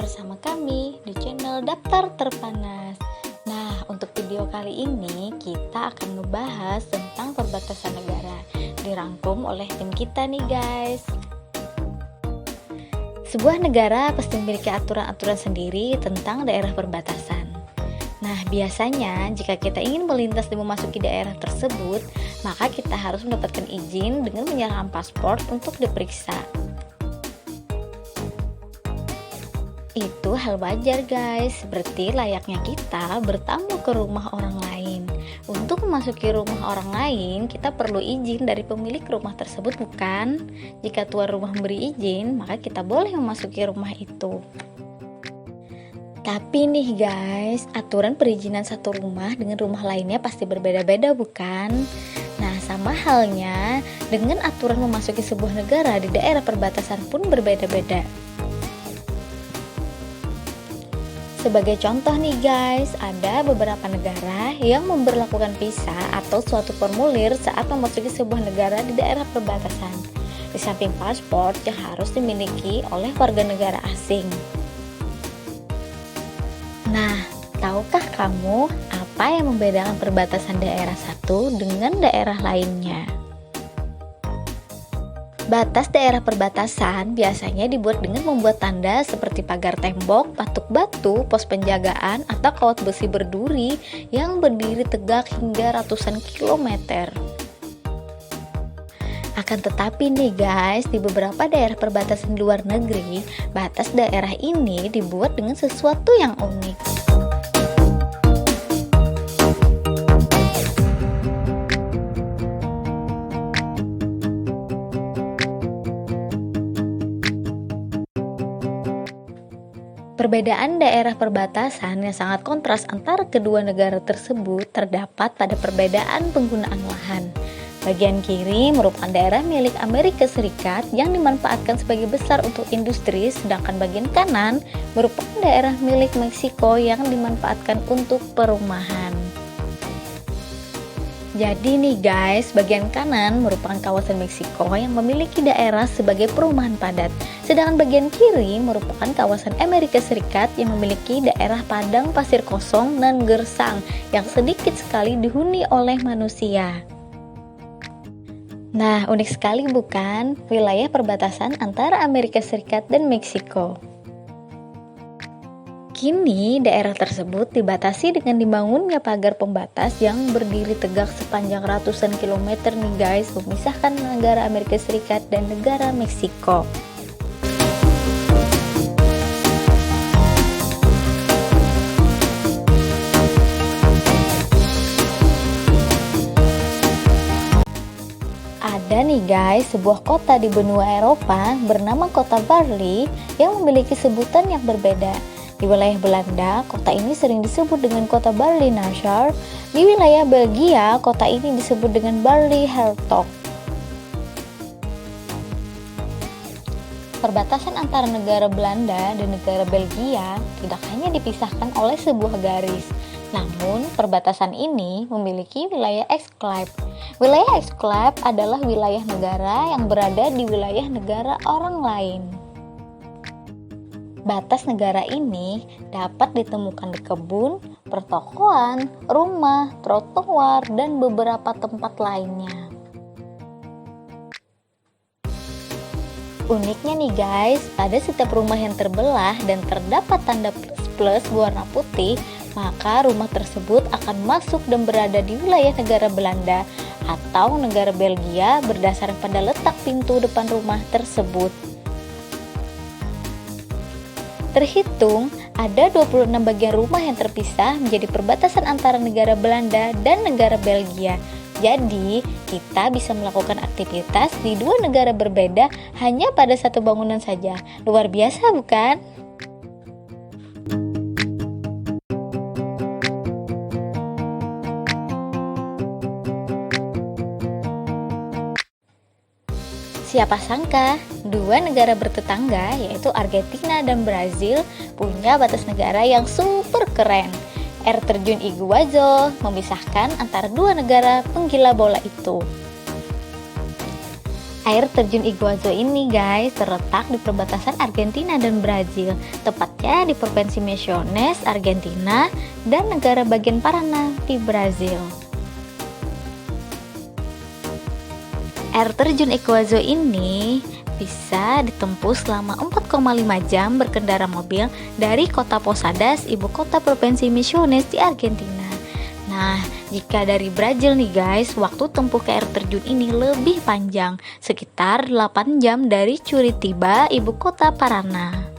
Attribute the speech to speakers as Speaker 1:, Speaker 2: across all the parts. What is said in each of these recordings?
Speaker 1: bersama kami di channel Daftar Terpanas. Nah, untuk video kali ini kita akan membahas tentang perbatasan negara, dirangkum oleh tim kita nih guys. Sebuah negara pasti memiliki aturan-aturan sendiri tentang daerah perbatasan. Nah, biasanya jika kita ingin melintas dan memasuki daerah tersebut, maka kita harus mendapatkan izin dengan menyerahkan paspor untuk diperiksa. Itu hal wajar guys, seperti layaknya kita bertamu ke rumah orang lain. Untuk memasuki rumah orang lain, kita perlu izin dari pemilik rumah tersebut, bukan? Jika tuan rumah memberi izin, maka kita boleh memasuki rumah itu. Tapi nih guys, aturan perizinan satu rumah dengan rumah lainnya pasti berbeda-beda, bukan? Nah, sama halnya dengan aturan memasuki sebuah negara di daerah perbatasan pun berbeda-beda. Sebagai contoh nih guys, ada beberapa negara yang memberlakukan visa atau suatu formulir saat memasuki sebuah negara di daerah perbatasan. Di samping paspor yang harus dimiliki oleh warga negara asing. Nah, tahukah kamu apa yang membedakan perbatasan daerah satu dengan daerah lainnya? Batas daerah perbatasan biasanya dibuat dengan membuat tanda seperti pagar tembok, patuk batu, pos penjagaan, atau kawat besi berduri yang berdiri tegak hingga ratusan kilometer. Akan tetapi nih guys, di beberapa daerah perbatasan di luar negeri, batas daerah ini dibuat dengan sesuatu yang unik. Perbedaan daerah perbatasan yang sangat kontras antara kedua negara tersebut terdapat pada perbedaan penggunaan lahan. Bagian kiri merupakan daerah milik Amerika Serikat yang dimanfaatkan sebagai besar untuk industri, sedangkan bagian kanan merupakan daerah milik Meksiko yang dimanfaatkan untuk perumahan. Jadi nih guys, bagian kanan merupakan kawasan Meksiko yang memiliki daerah sebagai perumahan padat. Sedangkan bagian kiri merupakan kawasan Amerika Serikat yang memiliki daerah padang pasir kosong dan gersang yang sedikit sekali dihuni oleh manusia. Nah, unik sekali bukan wilayah perbatasan antara Amerika Serikat dan Meksiko. Kini, daerah tersebut dibatasi dengan dibangunnya pagar pembatas yang berdiri tegak sepanjang ratusan kilometer nih guys, memisahkan negara Amerika Serikat dan negara Meksiko. Ada nih guys, sebuah kota di benua Eropa bernama kota Bali yang memiliki sebutan yang berbeda. Di wilayah Belanda, kota ini sering disebut dengan kota Bali Nassau. Di wilayah Belgia, kota ini disebut dengan Bali Hertog. Perbatasan antara negara Belanda dan negara Belgia tidak hanya dipisahkan oleh sebuah garis, namun perbatasan ini memiliki wilayah eksklave. Wilayah eksklave adalah wilayah negara yang berada di wilayah negara orang lain. Batas negara ini dapat ditemukan di kebun, pertokoan, rumah, trotoar, dan beberapa tempat lainnya. Uniknya nih guys, pada setiap rumah yang terbelah dan terdapat tanda plus berwarna putih, maka rumah tersebut akan masuk dan berada di wilayah negara Belanda atau negara Belgia berdasarkan pada letak pintu depan rumah tersebut. Terhitung, ada 26 bagian rumah yang terpisah menjadi perbatasan antara negara Belanda dan negara Belgia. Jadi, kita bisa melakukan aktivitas di dua negara berbeda hanya pada satu bangunan saja. Luar biasa bukan? Siapa sangka, dua negara bertetangga yaitu Argentina dan Brazil punya batas negara yang super keren. Air terjun Iguazu memisahkan antara dua negara penggila bola itu. Air terjun Iguazu ini guys terletak di perbatasan Argentina dan Brazil, tepatnya di Provinsi Misiones, Argentina, dan negara bagian Paraná di Brazil. Air terjun Iguazu ini bisa ditempuh selama 4,5 jam berkendara mobil dari kota Posadas, ibu kota Provinsi Misiones di Argentina. Nah, jika dari Brazil nih guys, waktu tempuh ke air terjun ini lebih panjang, sekitar 8 jam dari Curitiba, ibu kota Paraná.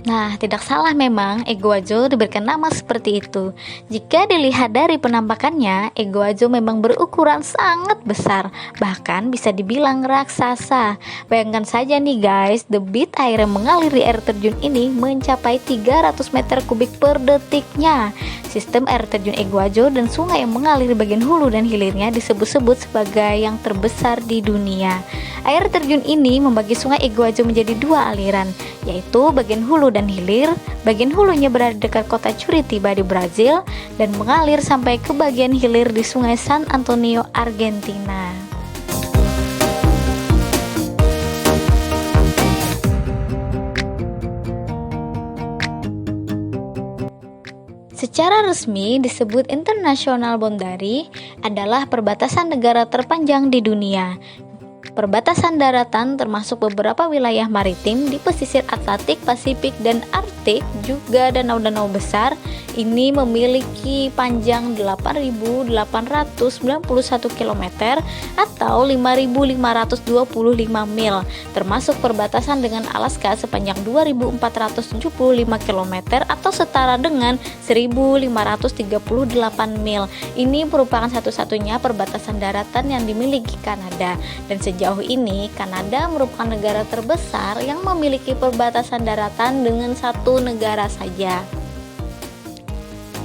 Speaker 1: Nah, tidak salah memang Iguazu diberikan nama seperti itu. Jika dilihat dari penampakannya, Iguazu memang berukuran sangat besar, bahkan bisa dibilang raksasa. Bayangkan saja nih guys, debit air yang mengalir di air terjun ini mencapai 300 meter kubik per detiknya. Sistem air terjun Iguazu dan sungai yang mengalir di bagian hulu dan hilirnya disebut-sebut sebagai yang terbesar di dunia. Air terjun ini membagi sungai Iguazu menjadi dua aliran, yaitu bagian hulu dan hilir. Bagian hulunya berada dekat kota Curitiba di Brazil dan mengalir sampai ke bagian hilir di Sungai San Antonio, Argentina. Secara resmi disebut International Boundary adalah perbatasan negara terpanjang di dunia. Perbatasan daratan termasuk beberapa wilayah maritim di pesisir Atlantik, Pasifik, dan Arktik, juga danau-danau besar. Ini memiliki panjang 8.891 km atau 5.525 mil, termasuk perbatasan dengan Alaska sepanjang 2.475 km atau setara dengan 1.538 mil. Ini merupakan satu-satunya perbatasan daratan yang dimiliki Kanada, dan sejauh ini Kanada merupakan negara terbesar yang memiliki perbatasan daratan dengan satu negara saja.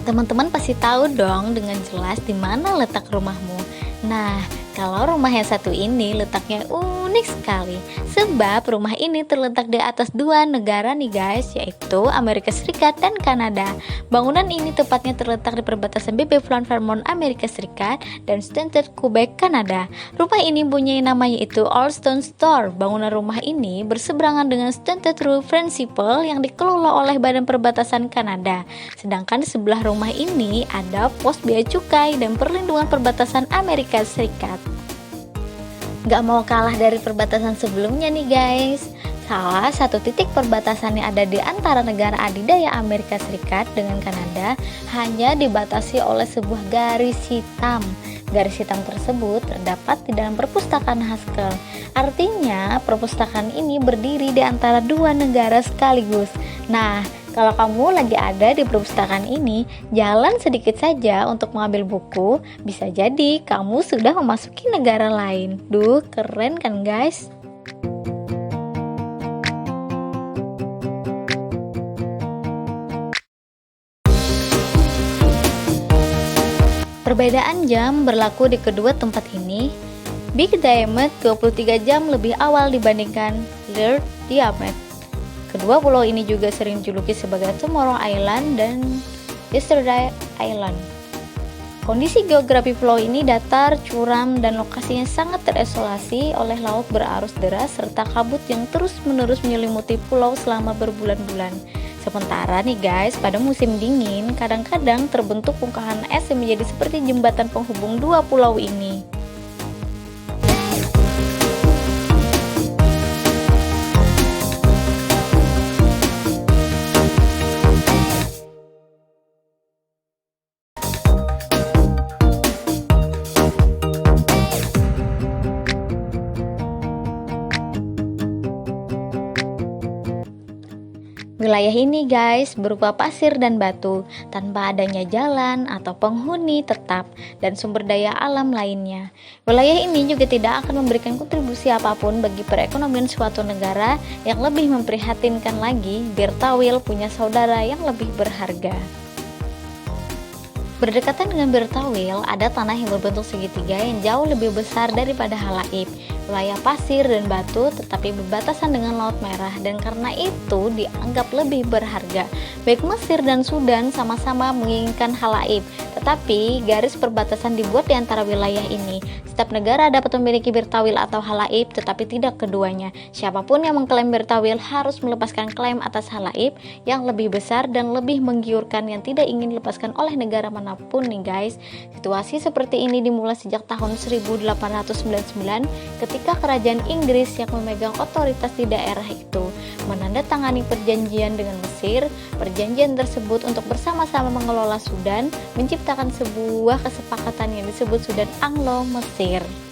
Speaker 1: Teman-teman pasti tahu dong dengan jelas di mana letak rumahmu. Nah, kalau rumah yang satu ini letaknya unik sekali, sebab rumah ini terletak di atas dua negara nih guys, yaitu Amerika Serikat dan Kanada. Bangunan ini tepatnya terletak di perbatasan BB Flood Vermont, Amerika Serikat, dan Stunted, Quebec, Kanada. Rumah ini punya namanya itu Old Stone Store. Bangunan rumah ini berseberangan dengan Stunted Roof Principle yang dikelola oleh Badan Perbatasan Kanada. Sedangkan di sebelah rumah ini ada pos bea cukai dan perlindungan perbatasan Amerika Serikat. Gak mau kalah dari perbatasan sebelumnya nih guys. Salah satu titik perbatasan yang ada di antara negara adidaya Amerika Serikat dengan Kanada hanya dibatasi oleh sebuah garis hitam. Garis hitam tersebut terdapat di dalam perpustakaan Haskell. Artinya perpustakaan ini berdiri di antara dua negara sekaligus. Nah, kalau kamu lagi ada di perpustakaan ini, jalan sedikit saja untuk mengambil buku, bisa jadi kamu sudah memasuki negara lain. Duh, keren kan guys? Perbedaan jam berlaku di kedua tempat ini. Big Diamond 23 jam lebih awal dibandingkan Little Diamond. Kedua pulau ini juga sering dijuluki sebagai Tomorrow Island dan Yesterday Island. Kondisi geografi pulau ini datar, curam, dan lokasinya sangat terisolasi oleh laut berarus deras serta kabut yang terus-menerus menyelimuti pulau selama berbulan-bulan. Sementara nih guys, pada musim dingin kadang-kadang terbentuk bongkahan es yang menjadi seperti jembatan penghubung dua pulau ini. Wilayah ini guys berupa pasir dan batu, tanpa adanya jalan atau penghuni tetap dan sumber daya alam lainnya. Wilayah ini juga tidak akan memberikan kontribusi apapun bagi perekonomian suatu negara. Yang lebih memprihatinkan lagi, Bir Tawil punya saudara yang lebih berharga. Berdekatan dengan Bir Tawil, ada tanah yang berbentuk segitiga yang jauh lebih besar daripada Halaib. Wilayah pasir dan batu tetapi berbatasan dengan Laut Merah, dan karena itu dianggap lebih berharga. Baik Mesir dan Sudan sama-sama menginginkan Halaib, tetapi garis perbatasan dibuat di antara wilayah ini. Setiap negara dapat memiliki Bir Tawil atau Halaib, tetapi tidak keduanya. Siapapun yang mengklaim Bir Tawil harus melepaskan klaim atas Halaib yang lebih besar dan lebih menggiurkan yang tidak ingin dilepaskan oleh negara manapun nih guys. Situasi seperti ini dimulai sejak tahun 1899 ketika kerajaan Inggris yang memegang otoritas di daerah itu menandatangani perjanjian dengan Mesir. Perjanjian tersebut untuk bersama-sama mengelola Sudan, menciptakan sebuah kesepakatan yang disebut Sudan Anglo-Mesir.